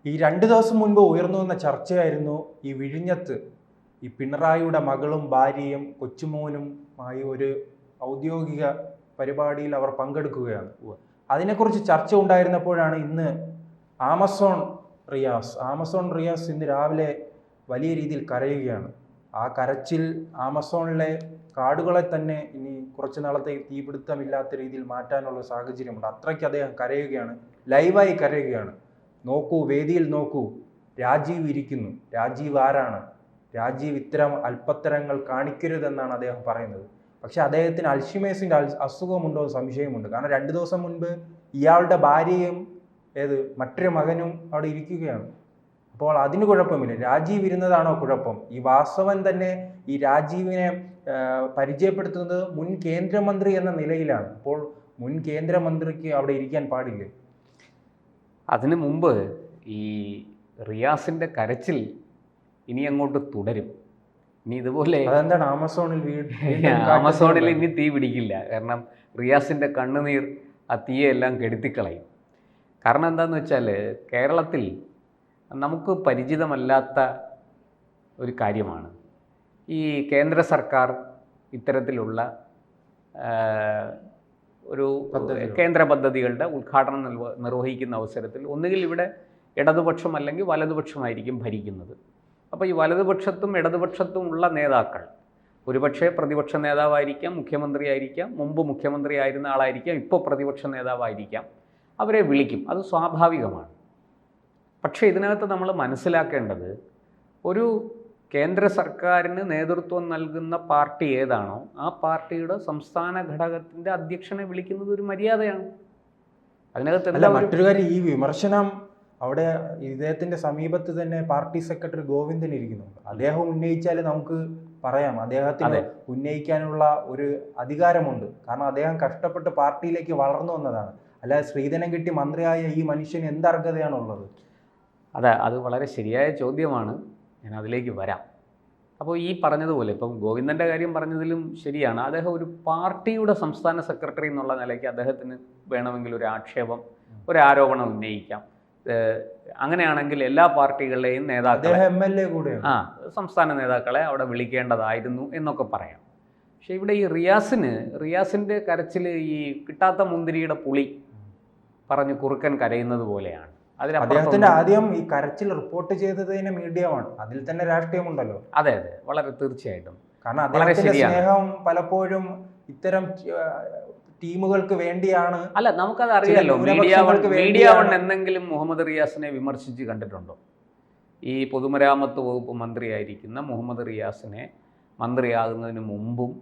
ഈ 2 ദിവസം മുൻപ് ഉയർന്നു വന്ന ചർച്ചയായിരുന്നു ഈ വിഴിഞ്ഞത്ത് ഈ പിണറായിയുടെ മകളും ഭാര്യയും കൊച്ചുമോനുമായി ഒരു ഔദ്യോഗിക പരിപാടിയിൽ അവർ പങ്കെടുക്കുകയാണ്. അതിനെക്കുറിച്ച് ചർച്ച ഉണ്ടായിരുന്നപ്പോഴാണ് ഇന്ന് ആമസോൺ റിയാസ് ഇന്ന് രാവിലെ വലിയ രീതിയിൽ കരയുകയാണ്. ആ കരച്ചിൽ ആമസോണിലെ കാടുകളെ തന്നെ ഇനി കുറച്ച് നാളത്തേക്ക് തീപിടുത്തമില്ലാത്ത രീതിയിൽ മാറ്റാനുള്ള സാഹചര്യമുണ്ട്. അത്രയ്ക്ക് അദ്ദേഹം കരയുകയാണ്, ലൈവായി കരയുകയാണ്. നോക്കൂ, വേദിയിൽ നോക്കൂ, രാജീവ് ഇരിക്കുന്നു. രാജീവ് ആരാണ്? രാജീവ് ഇത്തരം അല്പത്തരങ്ങൾ കാണിക്കരുതെന്നാണ് അദ്ദേഹം പറയുന്നത്. പക്ഷെ അദ്ദേഹത്തിന് അൽഷിമേഴ്സിന്റെ അസുഖമുണ്ടോ എന്ന് സംശയമുണ്ട്. കാരണം 2 ദിവസം മുൻപ് ഇയാളുടെ ഭാര്യയും മറ്റൊരു മകനും അവിടെ ഇരിക്കുകയാണ്. അപ്പോൾ അതിന് കുഴപ്പമില്ല. രാജീവ് ഇരുന്നതാണോ കുഴപ്പം? ഈ വാസവൻ തന്നെ ഈ രാജീവിനെ പരിചയപ്പെടുത്തുന്നത് മുൻ കേന്ദ്രമന്ത്രി എന്ന നിലയിലാണ്. അപ്പോൾ മുൻ കേന്ദ്രമന്ത്രിക്ക് അവിടെ ഇരിക്കാൻ പാടില്ലേ? അതിനു മുമ്പ് ഈ റിയാസിൻ്റെ കരച്ചിൽ ഇനി അങ്ങോട്ട് തുടരും. ഇനി ഇതുപോലെ അതെന്താണ് ആമസോണിൽ ഇനി തീ പിടിക്കില്ല. കാരണം റിയാസിൻ്റെ കണ്ണുനീർ ആ തീയെല്ലാം കെടുത്തിക്കളയും. കാരണം എന്താണെന്ന് വെച്ചാൽ കേരളത്തിൽ നമുക്ക് പരിചിതമല്ലാത്ത ഒരു കാര്യമാണ് ഈ കേന്ദ്ര സർക്കാർ ഇത്തരത്തിലുള്ള ഒരു കേന്ദ്ര പദ്ധതികളുടെ ഉദ്ഘാടനം നിർവഹിക്കുന്ന അവസരത്തിൽ ഒന്നുകിൽ ഇവിടെ ഇടതുപക്ഷം അല്ലെങ്കിൽ വലതുപക്ഷമായിരിക്കും ഭരിക്കുന്നത്. അപ്പോൾ ഈ വലതുപക്ഷത്തും ഇടതുപക്ഷത്തും ഉള്ള നേതാക്കൾ ഒരുപക്ഷെ പ്രതിപക്ഷ നേതാവായിരിക്കാം, മുഖ്യമന്ത്രിയായിരിക്കാം, മുമ്പ് മുഖ്യമന്ത്രി ആയിരുന്ന ആളായിരിക്കാം, ഇപ്പോൾ പ്രതിപക്ഷ നേതാവായിരിക്കാം. അവരെ വിളിക്കും, അത് സ്വാഭാവികമാണ്. പക്ഷേ ഇതിനകത്ത് നമ്മൾ മനസ്സിലാക്കേണ്ടത് ഒരു കേന്ദ്ര സർക്കാരിന് നേതൃത്വം നൽകുന്ന പാർട്ടി ഏതാണോ ആ പാർട്ടിയുടെ സംസ്ഥാന ഘടകത്തിൻ്റെ അധ്യക്ഷനെ വിളിക്കുന്നത് ഒരു മര്യാദയാണ്. അതിനകത്ത് മറ്റൊരു കാര്യം, ഈ വിമർശനം അവിടെ ഇദ്ദേഹത്തിന്റെ സമീപത്ത് തന്നെ പാർട്ടി സെക്രട്ടറി ഗോവിന്ദൻ ഇരിക്കുന്നു. അദ്ദേഹം ഉന്നയിച്ചാൽ നമുക്ക് പറയാം, അദ്ദേഹത്തിന് ഉന്നയിക്കാനുള്ള ഒരു അധികാരമുണ്ട്. കാരണം അദ്ദേഹം കഷ്ടപ്പെട്ട് പാർട്ടിയിലേക്ക് വളർന്നു വന്നതാണ്. അല്ലാതെ ശ്രീധരൻ കിട്ടി മന്ത്രിയായ ഈ മനുഷ്യന് എന്ത് അർഹതയാണുള്ളത്? അത് വളരെ ശരിയായ ചോദ്യമാണ്. ഞാൻ അതിലേക്ക് വരാം. അപ്പോൾ ഈ പറഞ്ഞതുപോലെ ഇപ്പം ഗോവിന്ദൻ്റെ കാര്യം പറഞ്ഞതിലും ശരിയാണ്. അദ്ദേഹം ഒരു പാർട്ടിയുടെ സംസ്ഥാന സെക്രട്ടറി എന്നുള്ള നിലയ്ക്ക് അദ്ദേഹത്തിന് വേണമെങ്കിൽ ഒരു ആക്ഷേപം, ഒരു ആരോപണം ഉന്നയിക്കാം. അങ്ങനെയാണെങ്കിൽ എല്ലാ പാർട്ടികളുടെയും നേതാക്കളെ സംസ്ഥാന നേതാക്കളെ അവിടെ വിളിക്കേണ്ടതായിരുന്നു എന്നൊക്കെ പറയാം. പക്ഷെ ഇവിടെ ഈ റിയാസിൻ്റെ കരച്ചിൽ ഈ കിട്ടാത്ത മുന്തിരിയുടെ പുളി പറഞ്ഞ് കുറുക്കൻ കരയുന്നത് പോലെയാണ്. അദ്ദേഹത്തിന്റെ ആദ്യം ഈ കരച്ചിൽ റിപ്പോർട്ട് ചെയ്തതിന് മീഡിയമാണ്, അതിൽ തന്നെ രാഷ്ട്രീയമുണ്ടല്ലോ. അതെ, വളരെ തീർച്ചയായിട്ടും. കാരണം അദ്ദേഹത്തിന്റെ സ്നേഹം പലപ്പോഴും ഇത്തരം ടീമുകൾക്ക് വേണ്ടിയാണ്. അല്ല, നമുക്കത് അറിയാലോ. മീഡിയ വൺ എന്തെങ്കിലും മുഹമ്മദ് റിയാസിനെ വിമർശിച്ച് കണ്ടിട്ടുണ്ടോ? ഈ പൊതുമരാമത്ത് വകുപ്പ് മന്ത്രിയായിരിക്കുന്ന മുഹമ്മദ് റിയാസിനെ മന്ത്രിയാകുന്നതിന് മുമ്പും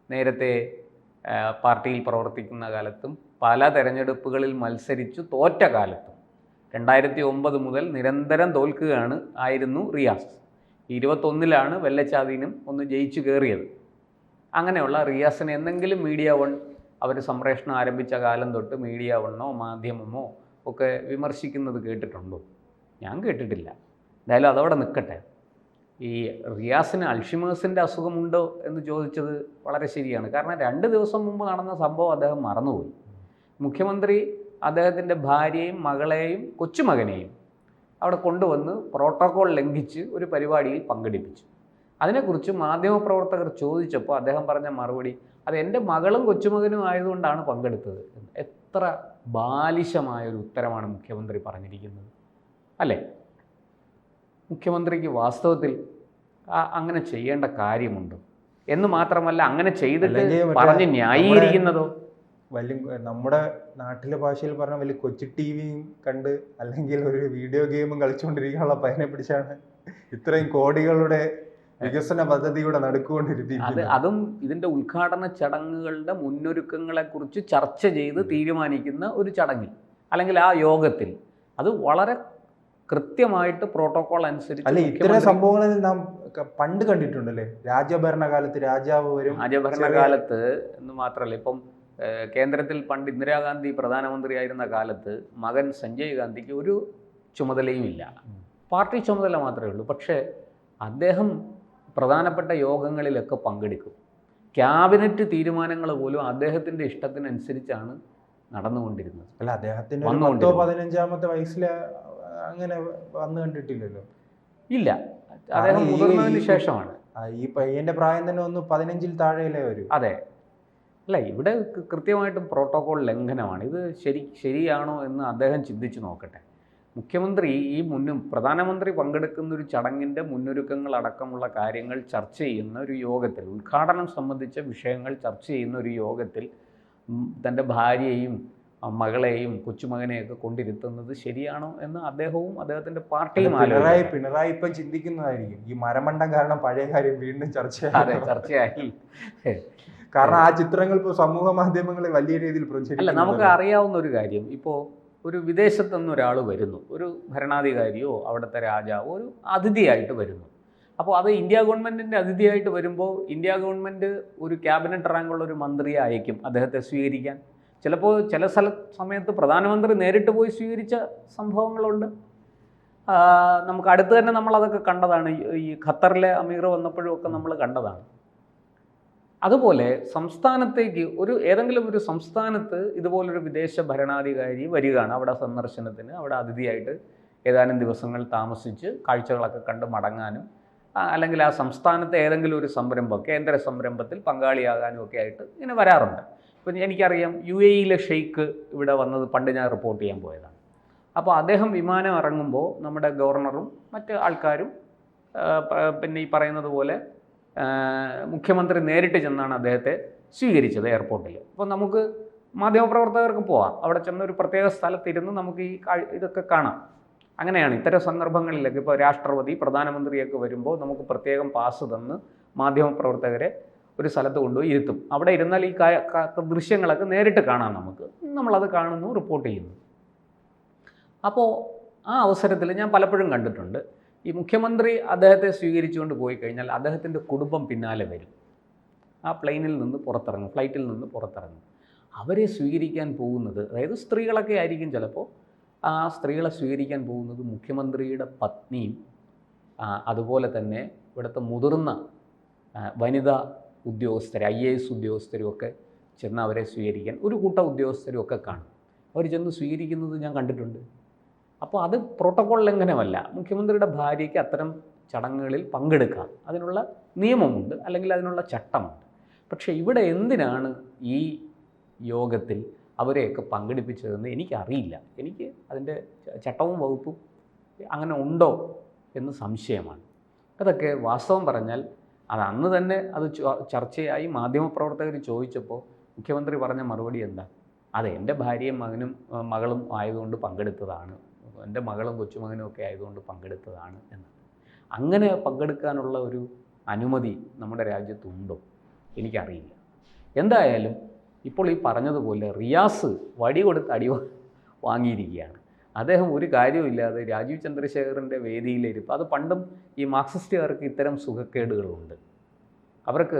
നേരത്തെ പാർട്ടിയിൽ പ്രവർത്തിക്കുന്ന കാലത്തും പല തെരഞ്ഞെടുപ്പുകളിൽ മത്സരിച്ചു തോറ്റ കാലത്തും 2009 മുതൽ നിരന്തരം ആയിരുന്നു റിയാസ്. 2021 വെള്ളച്ചാതിനും ഒന്ന് ജയിച്ചു കയറിയത്. അങ്ങനെയുള്ള റിയാസിനെ എന്തെങ്കിലും മീഡിയ വൺ അവർ സംപ്രേഷണം ആരംഭിച്ച കാലം തൊട്ട് മീഡിയ വണ്ണോ മാധ്യമമോ ഒക്കെ വിമർശിക്കുന്നത് കേട്ടിട്ടുണ്ടോ? ഞാൻ കേട്ടിട്ടില്ല. എന്തായാലും അതവിടെ നിൽക്കട്ടെ. ഈ റിയാസിന് അൽഷിമേഴ്സിൻ്റെ അസുഖമുണ്ടോ എന്ന് ചോദിച്ചത് വളരെ ശരിയാണ്. കാരണം 2 ദിവസം മുമ്പ് നടന്ന സംഭവം അദ്ദേഹം മറന്നുപോയി. മുഖ്യമന്ത്രി അദ്ദേഹത്തിൻ്റെ ഭാര്യയും മകളെയും കൊച്ചുമകനെയും അവിടെ കൊണ്ടുവന്ന് പ്രോട്ടോകോൾ ലംഘിച്ച് ഒരു പരിപാടിയിൽ പങ്കെടുപ്പിച്ചു. അതിനെക്കുറിച്ച് മാധ്യമപ്രവർത്തകർ ചോദിച്ചപ്പോൾ അദ്ദേഹം പറഞ്ഞ മറുപടി, അത് എൻ്റെ മകളും കൊച്ചുമകനും ആയതുകൊണ്ടാണ് പങ്കെടുത്തത്. എത്ര ബാലിശമായൊരു ഉത്തരമാണ് മുഖ്യമന്ത്രി പറഞ്ഞിരിക്കുന്നത്, അല്ലേ? മുഖ്യമന്ത്രിക്ക് വാസ്തവത്തിൽ അങ്ങനെ ചെയ്യേണ്ട കാര്യമുണ്ട് എന്ന് മാത്രമല്ല, അങ്ങനെ ചെയ്തിട്ട് പറഞ്ഞ് ന്യായീകരിക്കുന്നതോ നമ്മുടെ നാട്ടിലെ ഭാഷയിൽ പറഞ്ഞ വലിയ കൊച്ചു ടിവിയും കണ്ട് അല്ലെങ്കിൽ ഒരു വീഡിയോ ഗെയിമും കളിച്ചുകൊണ്ടിരിക്കാനുള്ള പയനെ പിടിച്ചാണ് ഇത്രയും കോടികളുടെ വികസന പദ്ധതിയുടെ നടക്കുകൊണ്ടിരിക്കുന്നത്. അതും ഇതിൻ്റെ ഉദ്ഘാടന ചടങ്ങുകളുടെ മുന്നൊരുക്കങ്ങളെക്കുറിച്ച് ചർച്ച ചെയ്ത് തീരുമാനിക്കുന്ന ഒരു ചടങ്ങിൽ അല്ലെങ്കിൽ ആ യോഗത്തിൽ അത് വളരെ കൃത്യമായിട്ട് പ്രോട്ടോകോൾ അനുസരിച്ച്. അല്ലെ, ഇത്തരം സംഭവങ്ങളിൽ നാം പണ്ട് കണ്ടിട്ടുണ്ടല്ലേ? രാജഭരണകാലത്ത് രാജാവ് വരും. രാജഭരണകാലത്ത് എന്ന് മാത്രമല്ല, ഇപ്പം കേന്ദ്രത്തിൽ പണ്ട് ഇന്ദിരാഗാന്ധി പ്രധാനമന്ത്രിയായിരുന്ന കാലത്ത് മകൻ സഞ്ജയ് ഗാന്ധിക്ക് ഒരു ചുമതലയും ഇല്ല, പാർട്ടി ചുമതല മാത്രമേ ഉള്ളൂ. പക്ഷേ അദ്ദേഹം പ്രധാനപ്പെട്ട യോഗങ്ങളിലൊക്കെ പങ്കെടുക്കും. ക്യാബിനറ്റ് തീരുമാനങ്ങൾ പോലും അദ്ദേഹത്തിൻ്റെ ഇഷ്ടത്തിനനുസരിച്ചാണ് നടന്നുകൊണ്ടിരുന്നത്. അല്ല, അദ്ദേഹത്തിൻ്റെ 15ാമത്തെ വയസ്സിൽ അങ്ങനെ വന്നു കണ്ടിട്ടില്ലല്ലോ. ഇല്ല, അദ്ദേഹം മുതിർന്നതിന് ശേഷമാണ്. ഈ പയ്യന്റെ പ്രായം തന്നെ ഒന്ന് 15-ൽ താഴെയല്ലേ വരും. അതെ, അല്ല ഇവിടെ കൃത്യമായിട്ടും പ്രോട്ടോകോൾ ലംഘനമാണ്. ഇത് ശരിയാണോ എന്ന് അദ്ദേഹം ചിന്തിച്ച് നോക്കട്ടെ. മുഖ്യമന്ത്രി പ്രധാനമന്ത്രി പങ്കെടുക്കുന്ന ഒരു ചടങ്ങിൻ്റെ മുന്നൊരുക്കങ്ങൾ അടക്കമുള്ള കാര്യങ്ങൾ ചർച്ച ചെയ്യുന്ന ഒരു യോഗത്തിൽ, ഉദ്ഘാടനം സംബന്ധിച്ച വിഷയങ്ങൾ ചർച്ച ചെയ്യുന്ന ഒരു യോഗത്തിൽ തൻ്റെ ഭാര്യയെയും മകളെയും കൊച്ചുമകനെയൊക്കെ കൊണ്ടിരുത്തുന്നത് ശരിയാണോ എന്ന് അദ്ദേഹവും അദ്ദേഹത്തിൻ്റെ പാർട്ടിയും പിണറായി ഇപ്പം ചിന്തിക്കുന്നതായിരിക്കും. ഈ മരമണ്ടം കാരണം പഴയ കാര്യം വീണ്ടും ചർച്ചയായി. കാരണം ആ ചിത്രങ്ങൾ ഇപ്പോൾ സമൂഹ മാധ്യമങ്ങളിൽ വലിയ രീതിയിൽ പ്രചരിക്കും. അല്ല, നമുക്ക് അറിയാവുന്ന ഒരു കാര്യം, ഇപ്പോൾ ഒരു വിദേശത്തു നിന്ന് ഒരാൾ വരുന്നു, ഒരു ഭരണാധികാരിയോ അവിടുത്തെ രാജാവോ ഒരു അതിഥിയായിട്ട് വരുന്നു. അപ്പോൾ അത് ഇന്ത്യ ഗവൺമെൻറ്റിൻ്റെ അതിഥിയായിട്ട് വരുമ്പോൾ ഇന്ത്യ ഗവൺമെൻറ് ഒരു ക്യാബിനറ്റ് റാങ്കുള്ള ഒരു മന്ത്രിയെ അയക്കും അദ്ദേഹത്തെ സ്വീകരിക്കാൻ. ചിലപ്പോൾ ചില സമയത്ത് പ്രധാനമന്ത്രി നേരിട്ട് പോയി സ്വീകരിച്ച സംഭവങ്ങളുണ്ട്. നമുക്ക് അടുത്ത് തന്നെ നമ്മളതൊക്കെ കണ്ടതാണ്. ഈ ഖത്തറിലെ അമീർ വന്നപ്പോഴും ഒക്കെ നമ്മൾ കണ്ടതാണ്. അതുപോലെ സംസ്ഥാനത്തേക്ക് ഏതെങ്കിലും ഒരു സംസ്ഥാനത്ത് ഇതുപോലൊരു വിദേശ ഭരണാധികാരി വരികയാണ് അവിടെ സന്ദർശനത്തിന്, അവിടെ അതിഥിയായിട്ട് ഏതാനും ദിവസങ്ങൾ താമസിച്ച് കാഴ്ചകളൊക്കെ കണ്ട് മടങ്ങാനും, അല്ലെങ്കിൽ ആ സംസ്ഥാനത്തെ ഏതെങ്കിലും ഒരു സംരംഭം, കേന്ദ്ര സംരംഭത്തിൽ പങ്കാളിയാകാനും ഒക്കെ ആയിട്ട് ഇങ്ങനെ വരാറുണ്ട്. ഇപ്പം എനിക്കറിയാം UAE ഷെയ്ഖ് ഇവിടെ വന്നത് പണ്ട് ഞാൻ റിപ്പോർട്ട് ചെയ്യാൻ പോയതാണ്. അപ്പോൾ അദ്ദേഹം വിമാനം ഇറങ്ങുമ്പോൾ നമ്മുടെ ഗവർണറും മറ്റ് ആൾക്കാരും പിന്നെ ഈ പറയുന്നത് പോലെ മുഖ്യമന്ത്രി നേരിട്ട് ചെന്നാണ് അദ്ദേഹത്തെ സ്വീകരിച്ചത് എയർപോർട്ടിൽ. അപ്പോൾ നമുക്ക് മാധ്യമപ്രവർത്തകർക്ക് പോവാം, അവിടെ ചെന്ന ഒരു പ്രത്യേക സ്ഥലത്തിരുന്ന് നമുക്ക് ഇതൊക്കെ കാണാം. അങ്ങനെയാണ് ഇത്തരം സന്ദർഭങ്ങളിലൊക്കെ ഇപ്പോൾ രാഷ്ട്രപതി പ്രധാനമന്ത്രിയൊക്കെ വരുമ്പോൾ നമുക്ക് പ്രത്യേകം പാസ് തന്ന് മാധ്യമപ്രവർത്തകരെ ഒരു സ്ഥലത്ത് കൊണ്ടുപോയി ഇരുത്തും. അവിടെ ഇരുന്നാൽ ഈ ദൃശ്യങ്ങളൊക്കെ നേരിട്ട് കാണാം. നമ്മളത് കാണുന്നു, റിപ്പോർട്ട് ചെയ്യുന്നു. അപ്പോൾ ആ അവസരത്തിൽ ഞാൻ പലപ്പോഴും കണ്ടിട്ടുണ്ട്, ഈ മുഖ്യമന്ത്രി അദ്ദേഹത്തെ സ്വീകരിച്ചുകൊണ്ട് പോയി കഴിഞ്ഞാൽ അദ്ദേഹത്തിൻ്റെ കുടുംബം പിന്നാലെ വരും. ആ പ്ലെയിനിൽ നിന്ന് പുറത്തിറങ്ങും, ഫ്ലൈറ്റിൽ നിന്ന് പുറത്തിറങ്ങും. അവരെ സ്വീകരിക്കാൻ പോകുന്നത്, അതായത് സ്ത്രീകളൊക്കെ ആയിരിക്കും ചിലപ്പോൾ, ആ സ്ത്രീകളെ സ്വീകരിക്കാൻ പോകുന്നത് മുഖ്യമന്ത്രിയുടെ പത്നിയും അതുപോലെ തന്നെ ഇവിടുത്തെ മുതിർന്ന വനിതാ ഉദ്യോഗസ്ഥർ, IAS ഉദ്യോഗസ്ഥരും ഒക്കെ ചെന്ന് അവരെ സ്വീകരിക്കാൻ ഒരു കൂട്ടം ഉദ്യോഗസ്ഥരും ഒക്കെ കാണും. അവർ ചെന്ന് സ്വീകരിക്കുന്നത് ഞാൻ കണ്ടിട്ടുണ്ട്. അപ്പോൾ അത് പ്രോട്ടോകോൾ ലംഘനമല്ല. മുഖ്യമന്ത്രിയുടെ ഭാര്യയ്ക്ക് അത്തരം ചടങ്ങുകളിൽ പങ്കെടുക്കാം, അതിനുള്ള നിയമമുണ്ട്, അല്ലെങ്കിൽ അതിനുള്ള ചട്ടമുണ്ട്. പക്ഷേ ഇവിടെ എന്തിനാണ് ഈ യോഗത്തിൽ അവരെയൊക്കെ പങ്കെടുപ്പിച്ചതെന്ന് എനിക്കറിയില്ല. എനിക്ക് അതിൻ്റെ ചട്ടവും വകുപ്പും അങ്ങനെ ഉണ്ടോ എന്ന് സംശയമാണ്. അതൊക്കെ വാസ്തവം പറഞ്ഞാൽ അത് അന്ന് തന്നെ അത് ചർച്ചയായി മാധ്യമപ്രവർത്തകർ ചോദിച്ചപ്പോൾ മുഖ്യമന്ത്രി പറഞ്ഞ മറുപടി എന്താ? അതെ, എൻ്റെ ഭാര്യയും മകളും ആയതുകൊണ്ട് പങ്കെടുത്തതാണ്, എൻ്റെ മകളും കൊച്ചുമകനും ഒക്കെ ആയതുകൊണ്ട് പങ്കെടുത്തതാണ് എന്ന്. അങ്ങനെ പങ്കെടുക്കാനുള്ള ഒരു അനുമതി നമ്മുടെ രാജ്യത്തുണ്ടോ എനിക്കറിയില്ല. എന്തായാലും ഇപ്പോൾ ഈ പറഞ്ഞതുപോലെ റിയാസ് വടി കൊടുത്ത് അടി വാങ്ങിയിരിക്കുകയാണ്. അദ്ദേഹം ഒരു കാര്യമില്ലാതെ രാജീവ് ചന്ദ്രശേഖറിൻ്റെ വേദിയിലിരിപ്പ്. അത് പണ്ടും ഈ മാർക്സിസ്റ്റുകാർക്ക് ഇത്തരം സുഖക്കേടുകളുണ്ട്. അവർക്ക്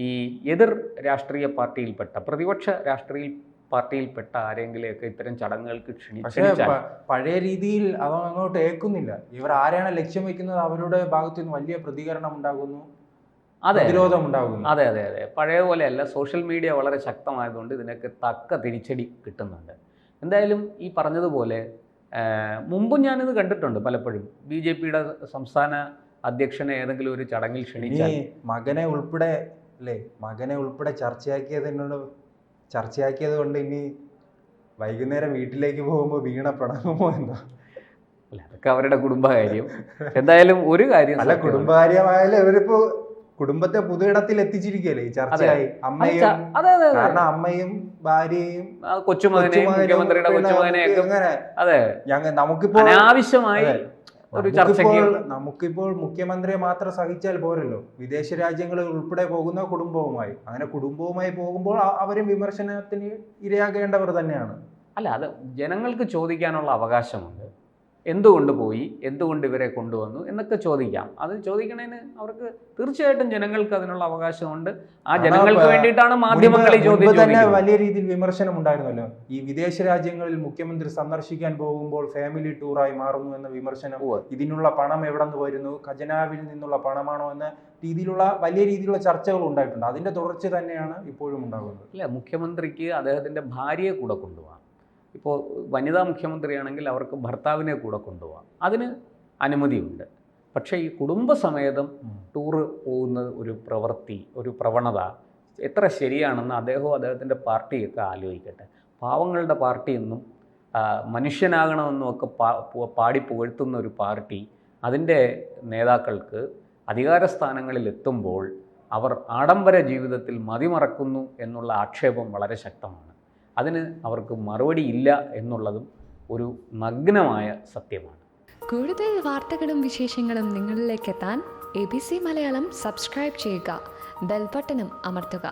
ഈ എതിർ രാഷ്ട്രീയ പാർട്ടിയിൽപ്പെട്ട, പ്രതിപക്ഷ രാഷ്ട്രീയ പാർട്ടിയിൽപ്പെട്ട ആരെങ്കിലെയൊക്കെ ഇത്തരം ചടങ്ങുകൾക്ക് ക്ഷണിച്ചാൽ പഴയ രീതിയിൽ അത് അങ്ങോട്ട് ഏൽക്കുന്നില്ല. ഇവർ ആരെയാണ് ലക്ഷ്യം വയ്ക്കുന്നത് അവരുടെ ഭാഗത്തു നിന്ന് വലിയ പ്രതികരണം ഉണ്ടാകുന്നു, പ്രതിരോധം ഉണ്ടാകുന്നു. അതെ അതെ അതെ, പഴയ പോലെയല്ല. സോഷ്യൽ മീഡിയ വളരെ ശക്തമായതുകൊണ്ട് ഇതിനൊക്കെ തക്ക തിരിച്ചടി കിട്ടുന്നുണ്ട്. എന്തായാലും ഈ പറഞ്ഞതുപോലെ മുമ്പും ഞാനിത് കണ്ടിട്ടുണ്ട് പലപ്പോഴും. BJPയുടെ സംസ്ഥാന അധ്യക്ഷനെ ഏതെങ്കിലും ഒരു ചടങ്ങിൽ ക്ഷണിച്ചാൽ മകനെ ഉൾപ്പെടെ ചർച്ചയാക്കിയത് കൊണ്ട് ഇനി വൈകുന്നേരം വീട്ടിലേക്ക് പോകുമ്പോൾ വീണ പിണങ്ങുമോ എന്തോ. അല്ല, അതൊക്കെ അവരുടെ കുടുംബകാര്യം. എന്തായാലും ഒരു കാര്യം, അല്ല കുടുംബകാര്യമായാലും അവരിപ്പോ കുടുംബത്തെ പുതുയിടത്തിൽ എത്തിച്ചിരിക്കുകയല്ലേ ഈ ചർച്ചയായി. കാരണം അമ്മയും ഭാര്യയും കൊച്ചുമകനെയും മുഖ്യമന്ത്രിയുടെ കൊച്ചുമകനെയൊക്കെ അതെ നമുക്കിപ്പോൾ ആവശ്യമായി ഒരു ചർച്ചയ്ക്ക് നമുക്കിപ്പോൾ മുഖ്യമന്ത്രിയെ മാത്രം സഹിച്ചാൽ പോരല്ലോ, വിദേശ രാജ്യങ്ങളിൽ ഉൾപ്പെടെ പോകുന്ന കുടുംബവുമായി. അങ്ങനെ കുടുംബവുമായി പോകുമ്പോൾ അവരും വിമർശനത്തിന് ഇരയാകേണ്ടവർ തന്നെയാണ്. അല്ല, അത് ജനങ്ങൾക്ക് ചോദിക്കാനുള്ള അവകാശമുണ്ട്. എന്തുകൊണ്ട് പോയി, എന്തുകൊണ്ട് ഇവരെ കൊണ്ടുവന്നു എന്നൊക്കെ ചോദിക്കാം. അത് ചോദിക്കണതിന് അവർക്ക് തീർച്ചയായിട്ടും ജനങ്ങൾക്ക് അതിനുള്ള അവകാശമുണ്ട്. ആ ജനങ്ങൾക്ക് വേണ്ടിയിട്ടാണ് മാധ്യമങ്ങൾ ഈ ചോദ്യം തന്നെ വലിയ രീതിയിൽ വിമർശനം ഉണ്ടായിരുന്നല്ലോ. ഈ വിദേശ രാജ്യങ്ങളിൽ മുഖ്യമന്ത്രി സന്ദർശിക്കാൻ പോകുമ്പോൾ ഫാമിലി ടൂറായി മാറുന്നു എന്ന വിമർശനം. ഇതിനുള്ള പണം എവിടെ നിന്ന് വരുന്നു, ഖജനാവിൽ നിന്നുള്ള പണമാണോ എന്ന രീതിയിലുള്ള വലിയ രീതിയിലുള്ള ചർച്ചകൾ ഉണ്ടായിട്ടുണ്ട്. അതിന്റെ തുടർച്ച തന്നെയാണ് ഇപ്പോഴും ഉണ്ടാകുന്നത്. ഇല്ല, മുഖ്യമന്ത്രിക്ക് അദ്ദേഹത്തിന്റെ ഭാര്യയെ കൂടെ കൊണ്ടുപോകാം. ഇപ്പോൾ വനിതാ മുഖ്യമന്ത്രിയാണെങ്കിൽ അവർക്ക് ഭർത്താവിനെ കൂടെ കൊണ്ടുപോകാം, അതിന് അനുമതിയുണ്ട്. പക്ഷേ ഈ കുടുംബസമേതം ടൂറ് പോകുന്ന ഒരു പ്രവൃത്തി, ഒരു പ്രവണത എത്ര ശരിയാണെന്ന് അദ്ദേഹവും അദ്ദേഹത്തിൻ്റെ പാർട്ടിയൊക്കെ ആലോചിക്കട്ടെ. പാവങ്ങളുടെ പാർട്ടിയെന്നും മനുഷ്യനാകണമെന്നുമൊക്കെ പാടി പുകഴ്ത്തുന്ന ഒരു പാർട്ടി അതിൻ്റെ നേതാക്കൾക്ക് അധികാരസ്ഥാനങ്ങളിൽ എത്തുമ്പോൾ അവർ ആഡംബര ജീവിതത്തിൽ മതിമറക്കുന്നു എന്നുള്ള ആക്ഷേപം വളരെ ശക്തമാണ്. അതിന് അവർക്ക് മറുപടിയില്ല എന്നുള്ളതും ഒരു നഗ്നമായ സത്യമാണ്. കൂടുതൽ വാർത്തകളും വിശേഷങ്ങളും നിങ്ങളിലേക്ക് എത്താൻ ABC മലയാളം സബ്സ്ക്രൈബ് ചെയ്യുക, ബെൽ ബട്ടണും അമർത്തുക.